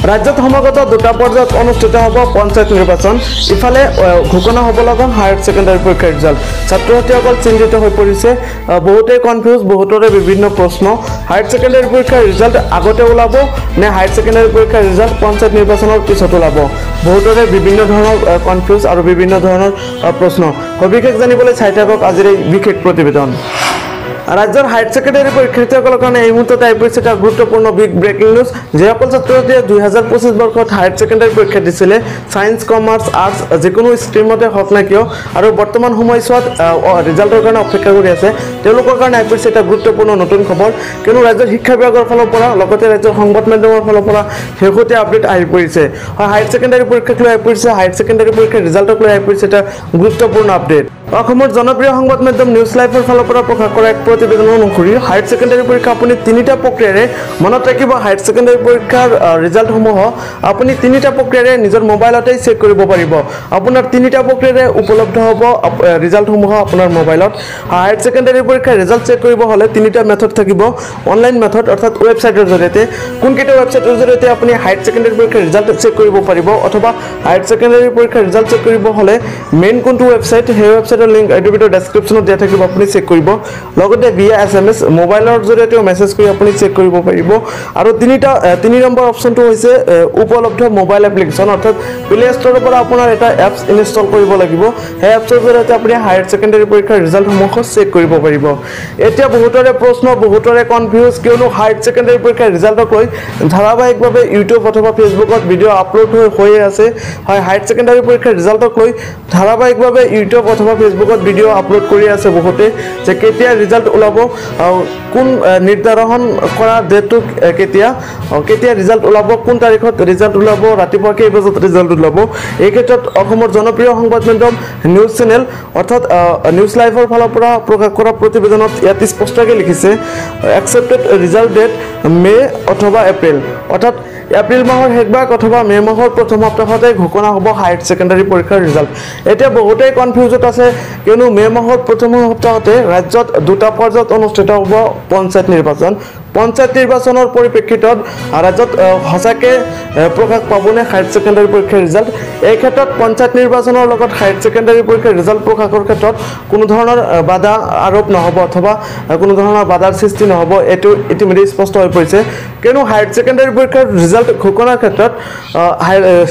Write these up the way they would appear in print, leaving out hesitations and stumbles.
ৰাজ্যত সমাগত দুটা পৰ্যায়ত অনুষ্ঠিত হ'ব পঞ্চায়ত নিৰ্বাচন ইফালে ঘোষণা হ'ব লগা হায়াৰ ছেকেণ্ডাৰী পৰীক্ষাৰ ৰিজাল্ট ছাত্ৰ ছাত্ৰীসকল চিন্তিত হৈ পৰিছে বহুতে কনফিউজ বহুতৰে বিভিন্ন প্ৰশ্ন হায়াৰ ছেকেণ্ডাৰী পৰীক্ষাৰ ৰিজাল্ট আগতে ওলাব নে হায়াৰ ছেকেণ্ডাৰী পৰীক্ষাৰ ৰিজাল্ট পঞ্চায়ত নিৰ্বাচনৰ পিছত ওলাব বহুতৰে বিভিন্ন ধৰণৰ কনফিউজ আৰু বিভিন্ন ধৰণৰ প্ৰশ্ন সবিশেষ জানিবলৈ চাই থাকক আজিৰ এই বিশেষ প্ৰতিবেদন ৰাজ্যৰ হায়াৰ ছেকেণ্ডাৰী পৰীক্ষাৰ্থীসকলৰ কাৰণে এই মুহূৰ্তত আহি পৰিছে এটা গুৰুত্বপূৰ্ণ বিগ ব্ৰেকিং নিউজ যিসকল ছাত্ৰছাত্ৰীয়ে 2025 বৰ্ষত হায়াৰ ছেকেণ্ডাৰী পৰীক্ষা দিছিলে সায়েন্স কমাৰ্চ আৰ্টছ যিকোনো ষ্ট্ৰীমতে হওক না কিয় আৰু বৰ্তমান সময়ছোৱাত ৰিজাল্টৰ কাৰণে অপেক্ষা কৰি আছে তেওঁলোকৰ কাৰণে আহি পৰিছে এটা গুৰুত্বপূৰ্ণ নতুন খবৰ কিয়নো ৰাজ্যৰ শিক্ষা বিভাগৰ ফালৰ পৰা লগতে ৰাজ্যৰ সংবাদ মাধ্যমৰ ফালৰ পৰা শেহতীয়া আপডেট আহি পৰিছে হায়াৰ ছেকেণ্ডাৰী পৰীক্ষাক লৈ আহি পৰিছে হায়াৰ ছেকেণ্ডাৰী পৰীক্ষাৰ ৰিজাল্টক লৈ আহি পৰিছে এটা গুৰুত্বপূৰ্ণ আপডেট অসমৰ জনপ্ৰিয় সংবাদ মাধ্যম নিউজ লাইভৰ ফালৰ পৰা প্ৰকাশ কৰা এক প্ৰতিবেদন অনুসৰি হায়াৰ ছেকেণ্ডাৰী পৰীক্ষা আপুনি তিনিটা প্ৰক্ৰিয়াৰে মনত ৰাখিব হায়াৰ ছেকেণ্ডাৰী পৰীক্ষাৰ ৰিজাল্টসমূহ আপুনি তিনিটা প্ৰক্ৰিয়াৰে নিজৰ মোবাইলতে চেক কৰিব পাৰিব আপোনাৰ তিনিটা প্ৰক্ৰিয়াৰে উপলব্ধ হ'ব ৰিজাল্টসমূহ আপোনাৰ মোবাইলত হায়াৰ ছেকেণ্ডাৰী পৰীক্ষাৰ ৰিজাল্ট চেক কৰিব হ'লে তিনিটা মেথড থাকিব অনলাইন মেথড অৰ্থাৎ ৱেবছাইটৰ জৰিয়তে কোনকেইটা ৱেবছাইটৰ জৰিয়তে আপুনি হায়াৰ ছেকেণ্ডাৰী পৰীক্ষাৰ ৰিজাল্ট চেক কৰিব পাৰিব অথবা হায়াৰ ছেকেণ্ডাৰী পৰীক্ষাৰ ৰিজাল্ট চেক কৰিব হ'লে মেইন কোনটো ৱেবছাইট সেই ৱেবছাইটৰ লিংক এই ভিডিঅ'ৰ ডেছক্ৰিপশ্যনত দিয়া থাকিব আপুনি চেক কৰিব লগতে ভিয়া SMS মোবাইলৰ জৰিয়তেও মেছেজ কৰি আপুনি চেক কৰিব পাৰিব আৰু তিনি নম্বৰ অপচনটো হৈছে উপলব্ধ মোবাইল এপ্লিকেশ্যন অৰ্থাৎ প্লে ষ্টৰৰ পৰা আপোনাৰ এটা এপছ ইনষ্টল কৰিব লাগিব সেই এপছৰ জৰিয়তে আপুনি হায়াৰ ছেকেণ্ডাৰী পৰীক্ষাৰ ৰিজাল্টসমূহ চেক কৰিব পাৰিব এতিয়া বহুতৰে প্ৰশ্ন বহুতৰে কনফিউজ কিয়নো হায়াৰ ছেকেণ্ডাৰী পৰীক্ষাৰ ৰিজাল্টক লৈ ধাৰাবাহিকভাৱে ইউটিউব অথবা ফেচবুকত ভিডিঅ' আপলোড হৈয়ে আছে হয় হায়াৰ ছেকেণ্ডাৰী পৰীক্ষাৰ ৰিজাল্টক লৈ ধাৰাবাহিকভাৱে ইউটিউব অথবা ফেচবুকত ভিডিঅ' আপলোড কৰি আছে বহুতে যে কেতিয়া ৰিজাল্ট ওলাব কোন নিৰ্ধাৰণ কৰা ডেটটো কেতিয়া ৰিজাল্ট ওলাব কোন তাৰিখত ৰিজাল্ট ওলাব ৰাতিপুৱা কেই বজাত ৰিজাল্ট ওলাব এই ক্ষেত্ৰত অসমৰ জনপ্ৰিয় সংবাদ মাধ্যম নিউজ চেনেল অৰ্থাৎ নিউজ লাইভৰ ফালৰ পৰা প্ৰকাশ কৰা প্ৰতিবেদনত ইয়াত স্পষ্টকৈ লিখিছে একচেপ্টেড ৰিজাল্ট ডেট মে অথবা এপ্ৰিল অৰ্থাৎ এপ্ৰিল মাহৰ শেষভাগ অথবা মে মাহৰ প্ৰথম সপ্তাহতে ঘোষণা হ'ব হায়াৰ ছেকেণ্ডাৰী পৰীক্ষাৰ ৰিজাল্ট এতিয়া বহুতেই কনফিউজত আছে কিয়নো মে মাহৰ প্ৰথম সপ্তাহতে ৰাজ্যত দুটা পৰ্যায়ত অনুষ্ঠিত হ'ব পঞ্চায়ত নিৰ্বাচনৰ পৰিপ্ৰেক্ষিতত ৰাজ্যত সঁচাকৈ প্ৰকাশ পাবনে হায়াৰ ছেকেণ্ডাৰী পৰীক্ষাৰ ৰিজাল্ট এই ক্ষেত্ৰত পঞ্চায়ত নিৰ্বাচনৰ লগত হায়াৰ ছেকেণ্ডাৰী পৰীক্ষাৰ ৰিজাল্ট প্ৰকাশৰ ক্ষেত্ৰত কোনো ধৰণৰ বাধা আৰোপ নহ'ব অথবা কোনো ধৰণৰ বাধাৰ সৃষ্টি নহ'ব এইটো ইতিমধ্যে স্পষ্ট হৈ পৰিছে কিয়নো হায়াৰ ছেকেণ্ডাৰী পৰীক্ষাৰ ৰিজাল্ট ঘোষণাৰ ক্ষেত্ৰত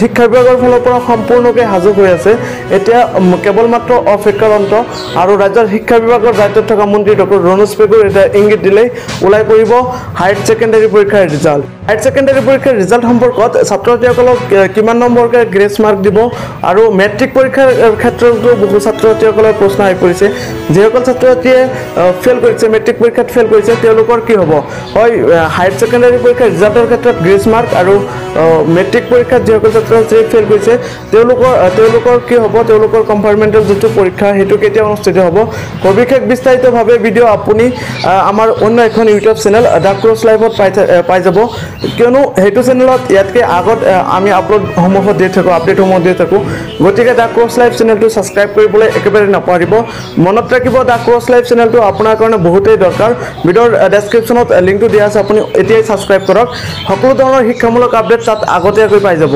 শিক্ষা বিভাগৰ ফালৰ পৰা সম্পূৰ্ণকৈ সাজু হৈ আছে এতিয়া কেৱল মাত্ৰ অপেক্ষাৰ অন্ত আৰু ৰাজ্যৰ শিক্ষা বিভাগৰ দায়িত্বত থকা মন্ত্ৰী ডক্টৰ ৰণোজ পেগুৰ এটা ইংগিত দিলেই ওলাই পৰিব হায়াৰ ছেকেণ্ডাৰী পৰীক্ষাৰ ৰিজাল্ট হায়াৰ ছেকেণ্ডাৰী পৰীক্ষাৰ ৰিজাল্ট সম্পৰ্কত ছাত্ৰ ছাত্ৰীসকলক কিমান নম্বৰকৈ গ্ৰেছ মাৰ্ক দিব আৰু মেট্ৰিক পৰীক্ষাৰ ক্ষেত্ৰতো বহু ছাত্ৰ ছাত্ৰীসকলৰ প্ৰশ্ন আহি পৰিছে যিসকল ছাত্ৰ ছাত্ৰীয়ে ফেইল কৰিছে মেট্ৰিক পৰীক্ষাত ফেইল কৰিছে তেওঁলোকৰ কি হ'ব হয় হায়াৰ ছেকেণ্ডাৰী পৰীক্ষাৰ ৰিজাল্টৰ ক্ষেত্ৰত গ্ৰেছ মাৰ্ক আৰু মেট্ৰিক পৰীক্ষাত যিসকল ছাত্ৰ ছাত্ৰীয়ে ফেইল কৰিছে তেওঁলোকৰ কি হ'ব তেওঁলোকৰ কম্পাৰ্টমেণ্টেল যিটো পৰীক্ষা সেইটো কেতিয়া অনুষ্ঠিত হ'ব সবিশেষ বিস্তাৰিতভাৱে ভিডিঅ' আপুনি আমাৰ অন্য এখন ইউটিউব চেনেল দ্য ক্ৰছ লাইভত পাই যাব কিয়নো সেইটো চেনেলত ইয়াতকৈ আগত আমি আপডেটসমূহ দি থাকোঁ গতিকে দ্য ক্ৰছ লাইভ চেনেলটো ছাবস্ক্ৰাইব কৰিবলৈ একেবাৰে নাপাহৰিব মনত ৰাখিব দ্য ক্ৰছ লাইভ চেনেলটো আপোনাৰ কাৰণে বহুতেই দৰকাৰ ভিডিঅ'ৰ ডেছক্ৰিপশ্যনত লিংকটো দিয়া আছে আপুনি এতিয়াই ছাবস্ক্ৰাইব কৰক সকলো ধৰণৰ শিক্ষামূলক আপডেট তাত আগতীয়াকৈ পাই যাব